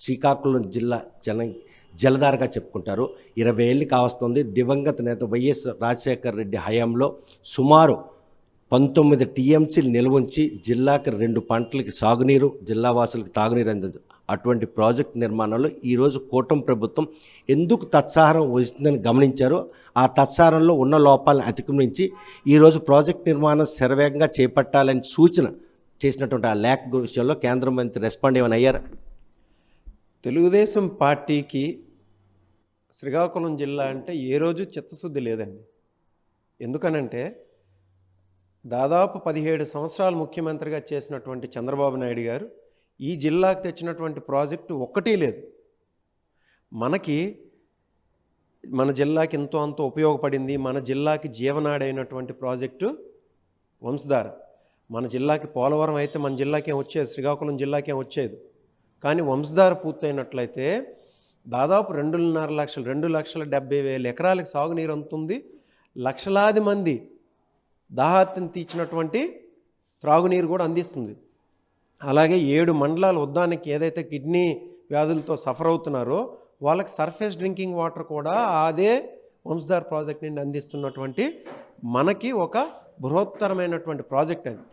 శ్రీకాకుళం జిల్లా జలధారగా చెప్పుకుంటారు. 20 ఏళ్ళు కావస్తుంది. దివంగత నేత వైఎస్ రాజశేఖర రెడ్డి హయాంలో సుమారు 19 టీఎంసీలు నిల్వుంచి జిల్లాకి 2 పంటలకి సాగునీరు, జిల్లా వాసులకు తాగునీరు అందించారు. అటువంటి ప్రాజెక్టు నిర్మాణంలో ఈరోజు కూటమి ప్రభుత్వం ఎందుకు తత్సారం వస్తుందని గమనించారు. ఆ తత్సారంలో ఉన్న లోపాలను అతిక్రమించి ఈరోజు ప్రాజెక్టు నిర్మాణం శరవేగంగా చేపట్టాలని సూచన చేసినటువంటి ఆ లేఖ విషయంలో కేంద్ర మంత్రి రెస్పాండ్ ఏమైనా అయ్యారు? తెలుగుదేశం పార్టీకి శ్రీకాకుళం జిల్లా అంటే ఏ రోజు చిత్తశుద్ధి లేదండి. ఎందుకనంటే దాదాపు 17 సంవత్సరాలు ముఖ్యమంత్రిగా చేసినటువంటి చంద్రబాబు నాయుడు గారు ఈ జిల్లాకు తెచ్చినటువంటి ప్రాజెక్టు ఒక్కటీ లేదు. మన జిల్లాకి ఎంతో అంత ఉపయోగపడింది, మన జిల్లాకి జీవనాడైనటువంటి ప్రాజెక్టు వంశధార. మన జిల్లాకి పోలవరం అయితే మన జిల్లాకేం వచ్చేది, శ్రీకాకుళం జిల్లాకేం వచ్చేది. కానీ వంశధార పూర్తయినట్లయితే దాదాపు 2,70,000 ఎకరాలకు సాగునీరు అందుతుంది. లక్షలాది మంది దాహార్తిని తీర్చినటువంటి త్రాగునీరు కూడా అందిస్తుంది. అలాగే 7 మండలాల ఉద్దానికి ఏదైతే కిడ్నీ వ్యాధులతో సఫర్ అవుతున్నారో వాళ్ళకి సర్ఫేస్ డ్రింకింగ్ వాటర్ కూడా అదే వంశధార ప్రాజెక్ట్ నుండి అందిస్తున్నటువంటి మనకి ఒక బృహత్తరమైనటువంటి ప్రాజెక్ట్ అది.